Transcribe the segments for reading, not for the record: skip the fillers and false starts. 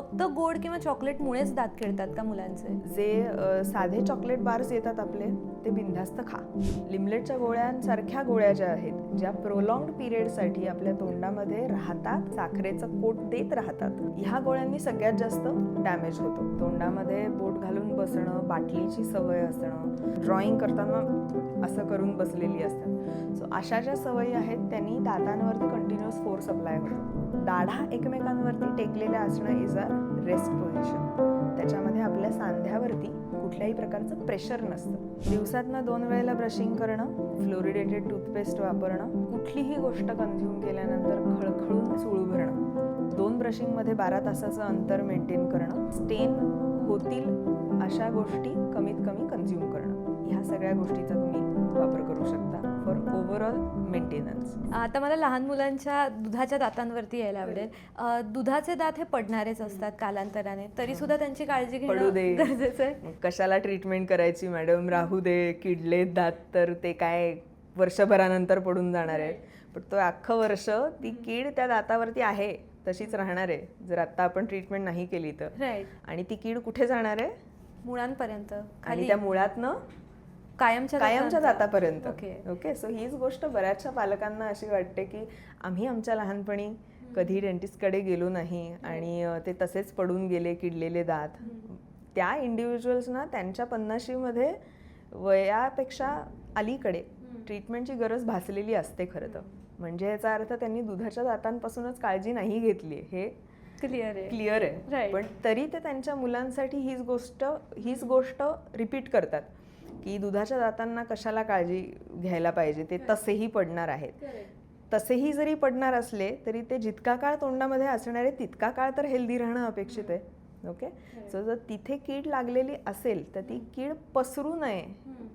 फक्त गोड किंवा चॉकलेटमुळेच दात किडतात का मुलांचे? जे साधे चॉकलेट बार्स येतात आपले ते बिनधास्त खा. लिमलेटच्या गोळ्यांसारख्या गोळ्या ज्या आहेत ज्या प्रोलॉंग्ड पिरियडसाठी आपल्या तोंडामध्ये राहतात, साखरेचं कोट देत राहतात, ह्या गोळ्यांनी सगळ्यात जास्त डॅमेज होतो. तोंडामध्ये बोट घालून बसणं, बाटलीची सवय असणं, ड्रॉइंग करताना असं करून बसलेली असतात. सो अशा ज्या सवयी आहेत त्यांनी दातांवरती कंटिन्युअस फोर्स अप्लाय होतो. दाढा एकमेकांवरती टेकलेल्या असणं इज आर रेस्ट पोझिशन. त्याच्यामध्ये आपल्या सांध्यावरती कुठल्याही प्रकारचं प्रेशर नसतं. दिवसातनं 2 वेळेला ब्रशिंग करणं, फ्लोरिडेटेड टूथपेस्ट वापरणं, कुठलीही गोष्ट कन्झ्युम केल्यानंतर खळखळून चूळ भरणं, 2 ब्रशिंगमध्ये 12 तासाचं अंतर मेंटेन करणं, स्टेन होतील अशा गोष्टी कमीत कमी कन्झ्युम करणं, ह्या सगळ्या गोष्टीचा तुम्ही वापर करू शकता फॉर ओव्हरऑल मेंटेनन्स. आता मला लहान मुलांच्या दुधाच्या दातांवरती यायला आवडेल. दुधाचे दात हे पडणारेच असतात कालांतराने, तरी सुद्धा त्यांची काळजी पडू घेणं दे, गरजेचं आहे. मग कशाला ट्रीटमेंट करायची मॅडम, राहू दे, किडलेत दात तर ते काय वर्षभरानंतर पडून जाणार आहे. पण तो अख्खं वर्ष ती कीड त्या दातावरती आहे तशीच राहणार आहे जर आता आपण ट्रीटमेंट नाही केली तर. राईट. आणि ती कीड कुठे जाणार आहे? मुळांपर्यंत, आणि त्या मुळातनं कायमच्या दातापर्यंत. ओके. ओके, सो हीच गोष्ट बऱ्याचशा पालकांना अशी वाटते की आम्ही आमच्या लहानपणी कधी डेंटिस्टकडे गेलो नाही आणि ते तसेच पडून गेले किडलेले दात. त्या इंडिव्हिज्युअल्सना त्यांच्या 50मध्ये वयापेक्षा अलीकडे ट्रीटमेंटची गरज भासलेली असते खरं तर. म्हणजे याचा अर्थ त्यांनी दुधाच्या दातांपासूनच काळजी नाही घेतली, हे क्लिअर आहे. पण तरी ते त्यांच्या मुलांसाठी हीच गोष्ट रिपीट करतात की दुधाच्या दातांना कशाला काळजी घ्यायला पाहिजे, ते तसेही पडणार आहेत. तसेही जरी पडणार असले तरी ते जितका काळ तोंडामध्ये असणारे तितका काळ तर हेल्दी राहणं अपेक्षित आहे. ओके, सो जर तिथे कीड लागलेली असेल तर ती कीड पसरू नये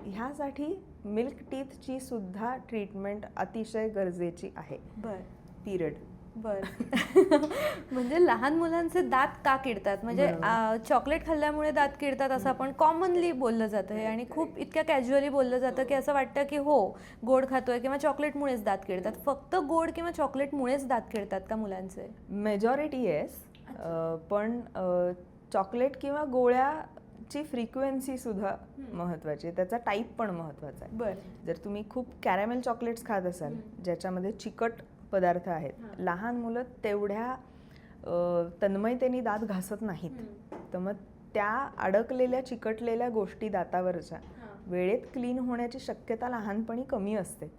ह्यासाठी मिल्क टीथची सुद्धा ट्रीटमेंट अतिशय गरजेची आहे. पिरियड. म्हणजे लहान मुलांचे दात का किडतात, म्हणजे चॉकलेट खाल्ल्यामुळे दात किडतात असं आपण कॉमनली बोललं जातं हे, आणि खूप इतक्या कॅज्युअली बोललं जातं की असं वाटतं की हो गोड खातोय किंवा चॉकलेटमुळेच दात किडतात. फक्त गोड किंवा चॉकलेटमुळेच दात किडतात का मुलांचे? मेजॉरिटी येस, पण चॉकलेट किंवा गोळ्याची फ्रिक्वेन्सी सुद्धा महत्त्वाची आहे, त्याचा टाईप पण महत्त्वाचा आहे. जर तुम्ही खूप कॅरॅमेल चॉकलेट्स खात असाल ज्याच्यामध्ये चिकट पदार्थ आहेत, लहान मुलं तेवढ्या तन्मयतेने दात घासत नाहीत, तर मग त्या अडकलेल्या चिकटलेल्या गोष्टी दातावरच्या वेळेत क्लीन होण्याची शक्यता लहानपणी कमी असते.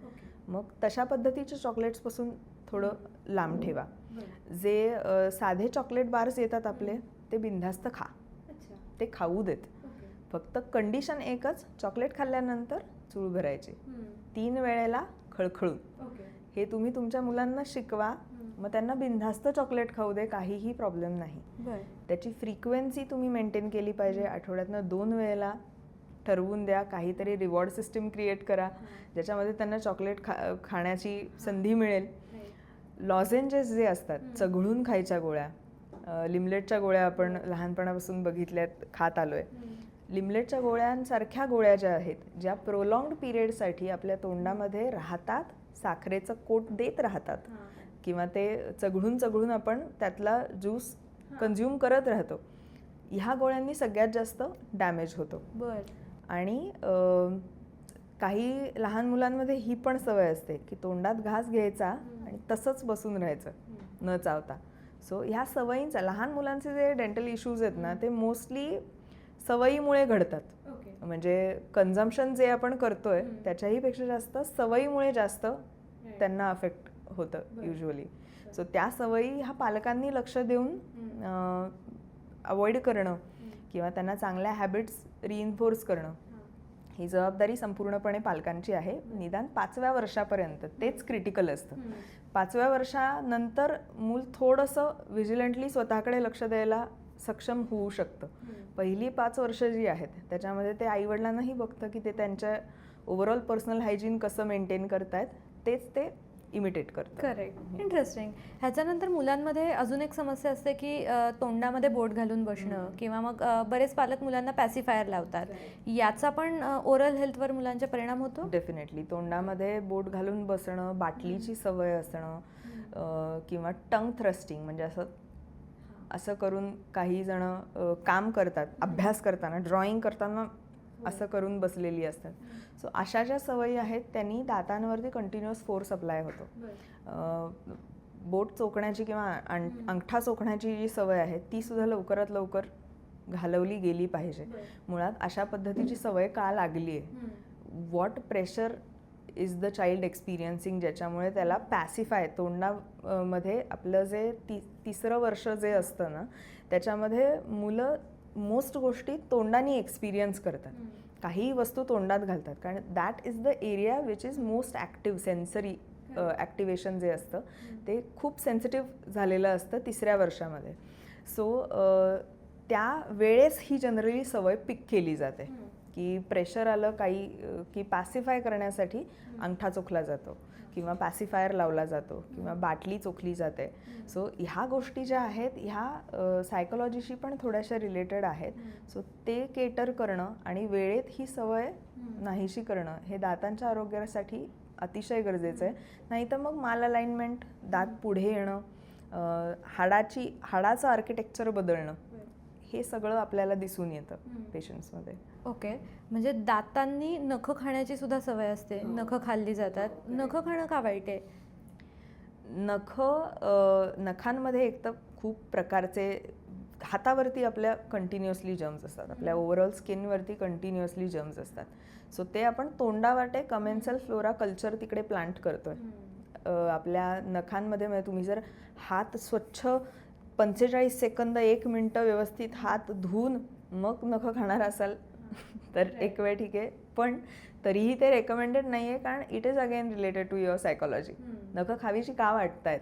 मग तशा पद्धतीच्या चॉकलेट्सपासून थोडं लांब ठेवा. जे साधे चॉकलेट बार्स येतात आपले ते बिनधास्त खा, ते खाऊ देत. फक्त कंडिशन एकच, चॉकलेट खाल्ल्यानंतर चूळ भरायची 3 वेळेला खळखळून. हे तुम्ही तुमच्या मुलांना शिकवा, मग त्यांना बिनधास्त चॉकलेट खाऊ दे, काहीही प्रॉब्लेम नाही. त्याची फ्रिक्वेन्सी तुम्ही मेंटेन केली पाहिजे. आठवड्यातनं 2 वेळेला ठरवून द्या. काहीतरी रिवॉर्ड सिस्टीम क्रिएट करा ज्याच्यामध्ये त्यांना चॉकलेट खाण्याची संधी मिळेल. लॉजेंजेस जे असतात, चघळून खायच्या गोळ्या, लिमलेटच्या गोळ्या आपण लहानपणापासून बघितल्यात, खात आलोय. लिमलेटच्या गोळ्यांसारख्या गोळ्या ज्या आहेत ज्या प्रोलॉंग्ड पिरियडसाठी आपल्या तोंडामध्ये राहतात, साखरेचं कोट देत राहतात, किंवा ते चघळून आपण त्यातला ज्यूस कन्झ्युम करत राहतो, ह्या गोळ्यांनी सगळ्यात जास्त डॅमेज होतो. आणि काही लहान मुलांमध्ये ही पण सवय असते की तोंडात घास घ्यायचा आणि तसंच बसून राहायचं न चावता. सो ह्या सवयींचा, लहान मुलांचे जे डेंटल इश्यूज आहेत ना ते मोस्टली सवयीमुळे घडतात. म्हणजे कन्झम्पशन जे आपण करतोय त्याच्याही पेक्षा जास्त सवयीमुळे जास्त त्यांना अफेक्ट होतं युजली. सो त्या सवयी ह्या पालकांनी लक्ष देऊन अवॉइड करणं किंवा त्यांना चांगल्या हॅबिट्स रिइन्फोर्स करणं ही जबाबदारी संपूर्णपणे पालकांची आहे. निदान 5व्या वर्षापर्यंत तेच क्रिटिकल असतं. 5व्या वर्षानंतर मूल थोडंसं व्हिजिलंटली स्वतःकडे लक्ष द्यायला सक्षम होऊ शकतं. पहिली 5 वर्ष जी आहेत त्याच्यामध्ये ते आईवडिलांनाही बघतं की ते त्यांच्या ओव्हरऑल पर्सनल हायजीन कसं मेंटेन करतायत, तेच ते इमिटेट करतात. करेक्ट. इंटरेस्टिंग. ह्याच्यानंतर मुलांमध्ये अजून एक समस्या असते की तोंडामध्ये बोट घालून बसणं, किंवा मग बरेच पालक मुलांना पॅसिफायर लावतात. याचा पण ओरल हेल्थवर मुलांचा परिणाम होतो? डेफिनेटली. तोंडामध्ये बोट घालून बसणं, बाटलीची सवय असणं, किंवा टंग थ्रस्टिंग म्हणजे असं असं करून काही जण काम करतात, अभ्यास करताना, ड्रॉइंग करताना असं करून बसलेली असतात. सो अशा ज्या सवयी आहेत त्यांनी दातांवरती कंटिन्युअस फोर्स अप्लाय होतो. बोट चोखण्याची किंवा अंगठा चोखण्याची जी सवय आहे ती सुद्धा लवकरात लवकर घालवली गेली पाहिजे. मुळात अशा पद्धतीची सवय का लागली आहे, what pressure is the child experiencing, ज्याच्यामुळे त्याला पॅसिफाय, तोंडामध्ये आपलं जे तिसरं वर्ष जे असतं ना त्याच्यामध्ये मुलं मोस्ट गोष्टी तोंडाने एक्सपिरियन्स करतात. काही वस्तू तोंडात घालतात कारण that is the area which is most active. Sensory activation जे असतं ते खूप सेन्सिटिव्ह झालेलं असतं तिसऱ्या वर्षामध्ये. सो त्या वेळेस ही जनरली सवय पिक केली जाते की प्रेशर आलं काही की पॅसिफाय करण्यासाठी अंगठा चोखला जातो किंवा पॅसिफायर लावला जातो किंवा बाटली चोखली जाते. सो ह्या गोष्टी ज्या आहेत ह्या सायकोलॉजीशी पण थोड्याशा रिलेटेड आहेत. सो ते केटर करणं आणि वेळेत ही सवय नाहीशी करणं हे दातांच्या आरोग्यासाठी अतिशय गरजेचं आहे. नाही तर मग माल अलाइनमेंट, दात पुढे येणं, हाडाचं आर्किटेक्चर बदलणं हे सगळं आपल्याला दिसून येतं पेशंट्समध्ये. ओके, म्हणजे दातांनी नखं खाण्याची सुद्धा सवय असते, नखं खाल्ली जातात. नखं खाणं का वाईट आहे? नखांमध्ये एक तर खूप प्रकारचे, हातावरती आपल्या कंटिन्युअसली जर्म्स असतात, आपल्या ओव्हरऑल स्किनवरती कंटिन्युअसली जर्म्स असतात. सो ते आपण तोंडावाटे कमेन्सल फ्लोरा कल्चर तिकडे प्लांट करतोय. आपल्या नखांमध्ये म्हणजे तुम्ही जर हात स्वच्छ 45 सेकंद 1 मिनटं व्यवस्थित हात धुवून मग नखं खाणार असाल तर एक वेळ ठीक आहे, पण तरीही ते रेकमेंडेड नाही आहे कारण it is again related to your psychology. नखं खावीशी का वाटतायत?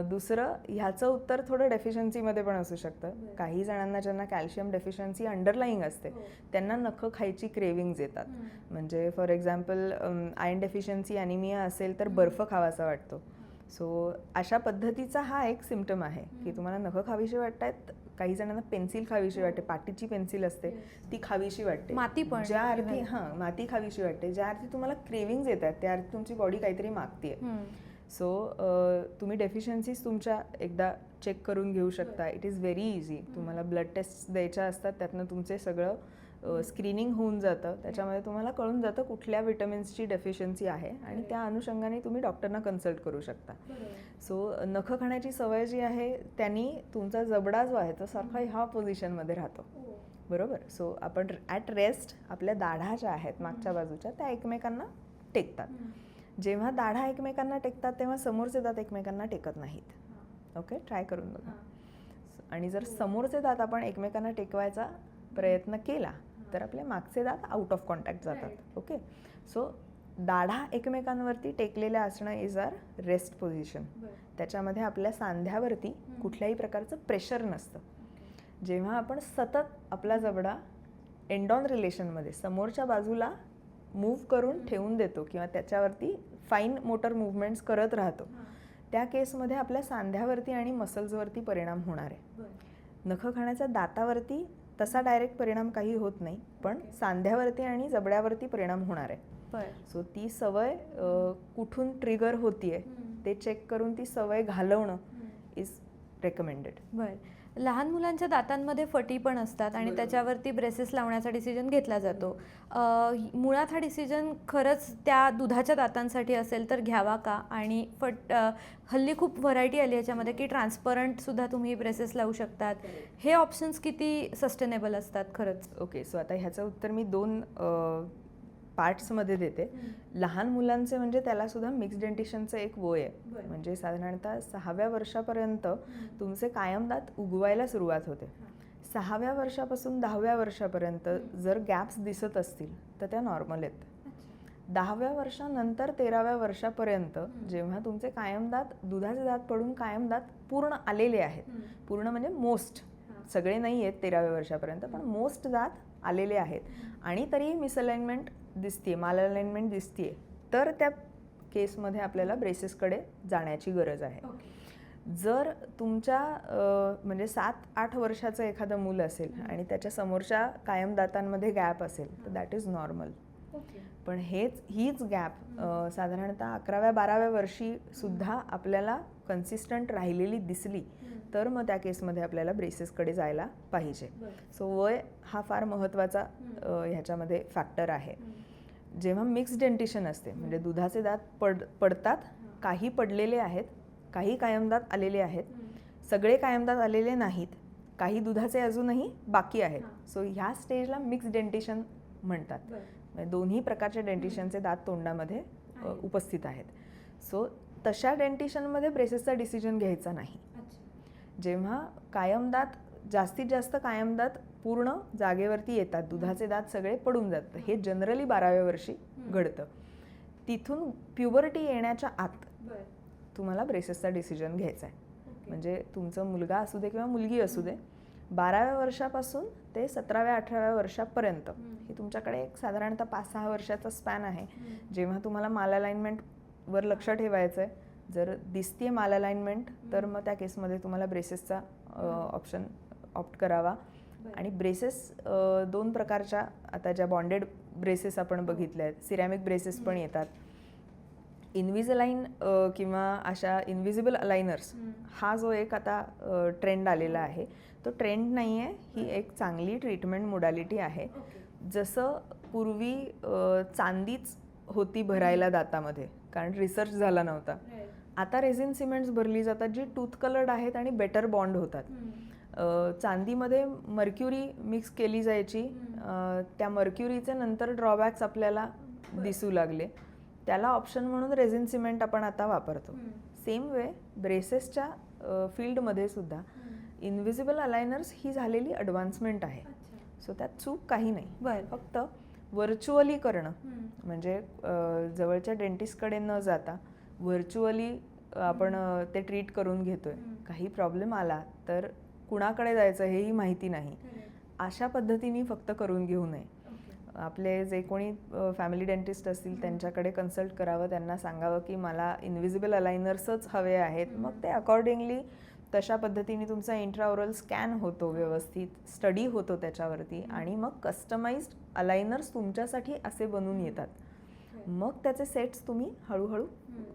दुसरं, ह्याचं उत्तर थोडं डेफिशियन्सीमध्ये पण असू शकतं. काही जणांना ज्यांना कॅल्शियम डेफिशियन्सी अंडरलाईंग असते त्यांना नखं खायची क्रेविंग्ज येतात. म्हणजे for example iron deficiency anaemia असेल तर बर्फ खावासा वाटतो. सो अशा पद्धतीचा हा एक सिम्पटम आहे की तुम्हाला नखं खावीशी वाटतायत. काही जणांना पेन्सिल खावीशी वाटते, पाटीची पेन्सिल असते ती खावीशी वाटते. माती पण, ज्या अर्थी माती खावीशी वाटते, ज्या अर्थी तुम्हाला क्रेविंग्ज येतात त्या अर्थी तुमची बॉडी काहीतरी मागते. सो तुम्ही डेफिशियन्सीज तुमच्या एकदा चेक करून घेऊ शकता. It is very easy. तुम्हाला ब्लड टेस्ट द्यायच्या असतात, त्यातनं तुमचे सगळं स्क्रीनिंग होऊन जातं. त्याच्यामध्ये तुम्हाला कळून जातं कुठल्या विटॅमिन्सची डेफिशियन्सी आहे आणि त्या अनुषंगाने तुम्ही डॉक्टरना कन्सल्ट करू शकता. सो नखं खाण्याची सवय जी आहे त्यांनी तुमचा जबडा जो आहे तो सारखा ह्या पोझिशनमध्ये राहतो, बरोबर. सो आपण ॲट रेस्ट आपल्या दाढा ज्या आहेत मागच्या बाजूच्या त्या एकमेकांना टेकतात. जेव्हा दाढा एकमेकांना टेकतात तेव्हा समोरचे दात एकमेकांना टेकत नाहीत. ओके, ट्राय करून बघा. आणि जर समोरचे दात आपण एकमेकांना टेकवायचा प्रयत्न केला तर आपले मागचे दात आउट ऑफ कॉन्टॅक्ट जातात. ओके, सो दाढा एकमेकांवरती टेकलेल्या असणं इज आर रेस्ट पोझिशन. त्याच्यामध्ये आपल्या सांध्यावरती कुठल्याही प्रकारचं प्रेशर नसतं. जेव्हा आपण सतत आपला जबडा एंड ऑन रिलेशनमध्ये समोरच्या बाजूला मूव्ह करून ठेवून देतो किंवा त्याच्यावरती फाईन मोटर मुवमेंट्स करत राहतो त्या केसमध्ये आपल्या सांध्यावरती आणि मसल्सवरती परिणाम होणार आहे. नखं खाण्याच्या दातावरती तसा डायरेक्ट परिणाम काही होत नाही, पण सांध्यावरती आणि जबड्यावरती परिणाम होणार आहे. सो ती सवय कुठून ट्रिगर होतीये ते चेक करून ती सवय घालवणं इज रेकमेंडेड. बरं, लहान मुलांच्या दातांमध्ये फटी पण असतात आणि त्याच्यावरती ब्रेसेस लावण्याचा डिसिजन घेतला जातो. मुळात हा डिसिजन खरंच त्या दुधाच्या दातांसाठी असेल तर घ्यावा का? आणि हल्ली खूप व्हरायटी आली याच्यामध्ये की ट्रान्सपरंट सुद्धा तुम्ही ब्रेसेस लावू शकतात. हे ऑप्शन्स किती सस्टेनेबल असतात खरंच? ओके, सो आता ह्याचं उत्तर मी 2 पार्ट्समध्ये देते. लहान मुलांचे म्हणजे त्याला सुद्धा मिक्स डेंटिशनचं एक वय आहे. म्हणजे साधारणतः 6व्या वर्षापर्यंत तुमचे कायम दात उगवायला सुरुवात होते. 6व्या वर्षापासून 10व्या वर्षापर्यंत जर गॅप्स दिसत असतील तर त्या नॉर्मल आहेत. 10व्या वर्षानंतर 13व्या वर्षापर्यंत जेव्हा तुमचे कायम दात, दुधाचे दात पडून कायम दात पूर्ण आलेले आहेत, पूर्ण म्हणजे मोस्ट, सगळे नाही आहेत 13व्या वर्षापर्यंत, पण मोस्ट दात आलेले आहेत आणि तरीही मिसअलाइनमेंट दिसते, माल अलाइनमेंट दिसते, तर त्या केसमध्ये आपल्याला ब्रेसेसकडे जाण्याची गरज आहे. जर तुमच्या म्हणजे 7-8 वर्षाचं एखादं मूल असेल आणि त्याच्या समोरच्या कायम दातांमध्ये गॅप असेल तर दॅट इज नॉर्मल. पण हीच गॅप साधारणतः 11व्या-12व्या वर्षी सुद्धा आपल्याला कन्सिस्टंट राहिलेली दिसली तर मग त्या केसमध्ये आपल्याला ब्रेसेसकडे जायला पाहिजे. सो वय हा फार महत्त्वाचा ह्याच्यामध्ये फॅक्टर आहे. जेव्हा मिक्स डेंटिशन असते म्हणजे दुधाचे दात पडतात, काही पडलेले आहेत, काही कायमदात आलेले आहेत, सगळे कायमदात आलेले नाहीत, काही दुधाचे अजूनही बाकी आहेत. सो ह्या स्टेजला मिक्स डेंटिशन म्हणतात. म्हणजे दोन्ही प्रकारच्या डेंटिशनचे दात तोंडामध्ये उपस्थित आहेत. सो तशा डेंटिशनमध्ये ब्रेसेसचा डिसिजन घ्यायचा नाही. जेव्हा कायमदात जास्तीत जास्त कायमदात पूर्ण जागेवरती येतात, दुधाचे दात सगळे पडून जातात, हे जनरली 12व्या वर्षी घडतं. तिथून प्युबर्टी येण्याच्या आत तुम्हाला ब्रेसेसचा डिसिजन घ्यायचा आहे. म्हणजे तुमचं मुलगा असू दे किंवा मुलगी असू दे, 12व्या वर्षापासून ते 17व्या-18व्या वर्षापर्यंत हे तुमच्याकडे एक साधारणतः 5-6 वर्षाचा स्पॅन आहे, जेव्हा तुम्हाला माल अलाइनमेंटवर लक्ष ठेवायचं आहे. जर दिसतीये माल अलाइनमेंट तर मग त्या केसमध्ये तुम्हाला ब्रेसेसचा ऑप्शन ऑप्ट करावा. आणि ब्रेसेस 2 प्रकारच्या, आता ज्या बॉन्डेड ब्रेसेस आपण बघितल्या आहेत, सिरॅमिक ब्रेसेस पण येतात. इन्व्हिजलाइन किंवा अशा इन्व्हिजिबल अलाइनर्स हा जो एक आता ट्रेंड आलेला आहे, तो ट्रेंड नाही आहे, ही एक चांगली ट्रीटमेंट मोडॅलिटी आहे. जसं पूर्वी चांदीच होती भरायला दातामध्ये, कारण रिसर्च झाला नव्हता. आता रेझिन सिमेंट्स भरली जातात जी टूथ कलर्ड आहेत आणि बेटर बॉन्ड होतात. चांदीमध्ये मर्क्युरी मिक्स केली जायची, त्या मर्क्युरीचे नंतर ड्रॉबॅक्स आपल्याला दिसू लागले, त्याला ऑप्शन म्हणून रेझिन सिमेंट आपण आता वापरतो. सेम वे ब्रेसेसच्या फील्डमध्ये सुद्धा इन्व्हिजिबल अलाइनर्स ही झालेली ॲडव्हान्समेंट आहे. सो त्यात चूक काही नाही. फक्त व्हर्च्युअली करणं, म्हणजे जवळच्या डेंटिस्टकडे न जाता व्हर्च्युअली आपण ते ट्रीट करून घेतोय, काही प्रॉब्लेम आला तर कुणाकडे जायचं हेही माहिती नाही, अशा पद्धतीने फक्त करून घेऊ नये. आपले जे कोणी फॅमिली डेंटिस्ट असतील त्यांच्याकडे कन्सल्ट करावं, त्यांना सांगावं की मला इन्व्हिजिबल अलाइनर्सच हवे आहेत. मग ते अकॉर्डिंगली तशा पद्धतीने तुमचा इंट्राओरल स्कॅन होतो, व्यवस्थित स्टडी होतो त्याच्यावरती, आणि मग कस्टमाइज्ड अलाइनर्स तुमच्यासाठी असे बनून येतात. मग त्याचे सेट्स तुम्ही हळूहळू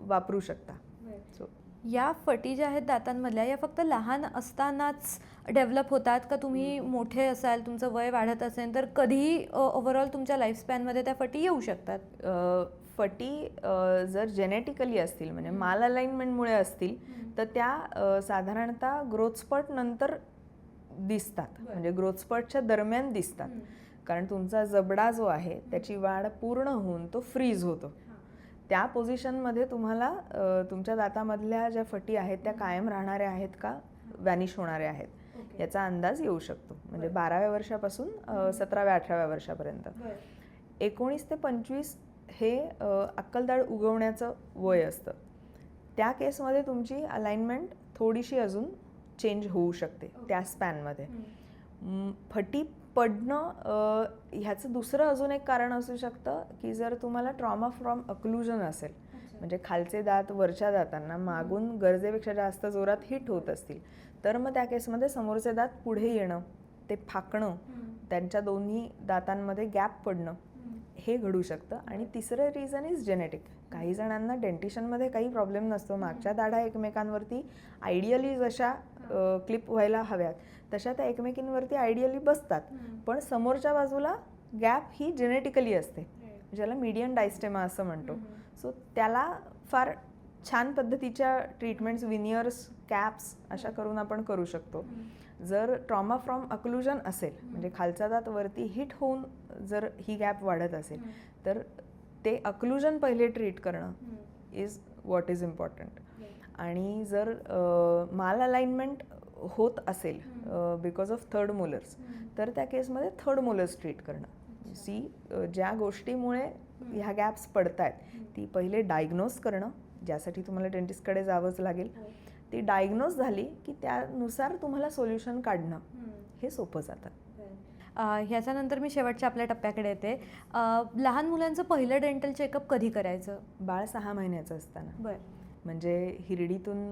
वापरू शकता. या फटी ज्या आहेत दातांमधल्या, या फक्त लहान असतानाच डेव्हलप होतात का तुम्ही मोठे असाल, तुमचं वय वाढत असेल तर कधीही ओव्हरऑल तुमच्या लाईफस्पॅनमध्ये त्या फटी येऊ शकतात? फटी जर जेनेटिकली असतील, म्हणजे माल अलाइनमेंटमुळे असतील, तर त्या साधारणतः ग्रोथ स्पर्ट नंतर दिसतात, म्हणजे ग्रोथ स्पर्टच्या दरम्यान दिसतात. कारण तुमचा जबडा जो आहे त्याची वाढ पूर्ण होऊन तो फ्रीज होतो. त्या पोझिशनमध्ये तुम्हाला तुमच्या दातामधल्या ज्या फटी आहेत त्या कायम राहणाऱ्या आहेत का व्हॅनिश होणाऱ्या आहेत याचा अंदाज येऊ शकतो. म्हणजे 12व्या वर्षापासून 17व्या-18व्या वर्षापर्यंत. 19 ते 25 हे अक्कलदाढ उगवण्याचं वय असतं. त्या केसमध्ये तुमची अलाइनमेंट थोडीशी अजून चेंज होऊ शकते त्या स्पॅनमध्ये. फटी पडणं ह्याचं दुसरं अजून एक कारण असू शकतं की जर तुम्हाला ट्रॉमा फ्रॉम अक्लुजन असेल, म्हणजे खालचे दात वरच्या दातांना मागून गरजेपेक्षा जास्त जोरात हिट होत असतील, तर मग त्या केसमध्ये समोरचे दात पुढे येणं, ते फाकणं, त्यांच्या दोन्ही दातांमध्ये गॅप पडणं हे घडू शकतं. आणि तिसरं रिझन इज जेनेटिक. काही जणांना डेंटिशनमध्ये काही प्रॉब्लेम नसतो, मागच्या दाढा एकमेकांवरती आयडियली जशा क्लिप व्हायला हव्यात तशा त्या एकमेकींवरती आयडियली बसतात, पण समोरच्या बाजूला गॅप ही जेनेटिकली असते, ज्याला मीडियन डायस्टेमा असं म्हणतो. सो त्याला फार छान पद्धतीच्या ट्रीटमेंट्स, विनियर्स, कॅप्स अशा करून आपण करू शकतो. जर ट्रॉमा फ्रॉम अक्लुजन असेल, म्हणजे खालचा दात वरती हिट होऊन जर ही गॅप वाढत असेल, तर ते अक्लुजन पहिले ट्रीट करणं इज व्हॉट इज इम्पॉर्टंट. आणि जर माल अलाइनमेंट होत असेल बिकॉज ऑफ थर्ड मोलर्स, तर त्या केसमध्ये थर्ड मोलर्स ट्रीट करणं. ज्या गोष्टीमुळे ह्या गॅप्स पडत आहेत ती पहिले डायग्नोज करणं, ज्यासाठी तुम्हाला डेंटिस्टकडे जावंच लागेल. ती डायग्नोज झाली की त्यानुसार तुम्हाला सोल्युशन काढणं हे सोपं जातं. ह्याच्यानंतर मी शेवटच्या आपल्या टप्प्याकडे येते. लहान मुलांचं पहिलं डेंटल चेकअप कधी करायचं? बाळ 6 महिन्याचं असताना. बरं. म्हणजे हिरडीतून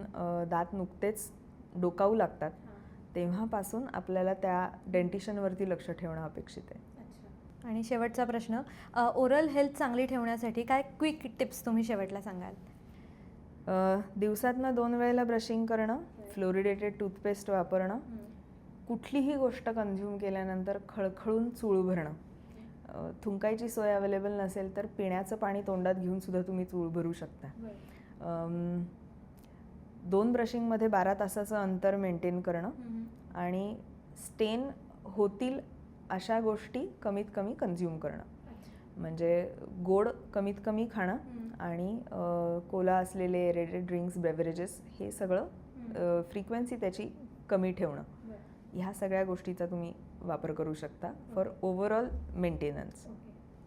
दात नुकतेच डोकावू लागतात तेव्हापासून आपल्याला त्या डेंटिशनवरती लक्ष ठेवणं अपेक्षित आहे. आणि शेवटचा प्रश्न, ओरल हेल्थ चांगली ठेवण्यासाठी काय क्विक टिप्स तुम्ही शेवटला सांगाल? दिवसातनं 2 वेळेला ब्रशिंग करणं, फ्लोरिडेटेड टूथपेस्ट वापरणं, कुठलीही गोष्ट कन्झ्युम केल्यानंतर खळखळून चूळ भरणं, थुंकायची सोय अवेलेबल नसेल तर पिण्याचं पाणी तोंडात घेऊन सुद्धा तुम्ही चूळ भरू शकता. 2 ब्रशिंगमध्ये 12 तासाचं अंतर मेंटेन करणं आणि स्टेन होतील अशा गोष्टी कमीत कमी कन्झ्युम करणं, म्हणजे गोड कमीत कमी खाणं आणि कोला असलेले एरेटेड ड्रिंक्स, बेव्हरेजेस हे सगळं फ्रिक्वेन्सी त्याची कमी ठेवणं, ह्या सगळ्या गोष्टीचा तुम्ही वापर करू शकता फॉर ओव्हरऑल मेंटेनन्स.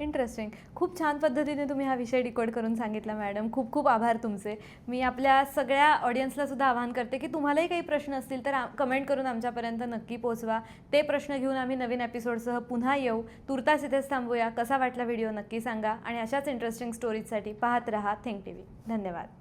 इंटरेस्टिंग. खूप छान पद्धतीने तुम्ही हा विषय डिकोड करून सांगितला मॅडम. खूप खूप आभार तुमचे. मी आपल्या सगळ्या ऑडियन्सला सुद्धा आवाहन करते की तुम्हालाही काही प्रश्न असतील तर कमेंट करून आमच्यापर्यंत नक्की पोहोचवा. ते प्रश्न घेऊन आम्ही नवीन एपिसोडसह पुन्हा येऊ. तुर्तास इथेच थांबूया. कसा वाटला व्हिडिओ नक्की सांगा आणि अशाच इंटरेस्टिंग स्टोरीजसाठी पाहत रहा थिंक TV. धन्यवाद.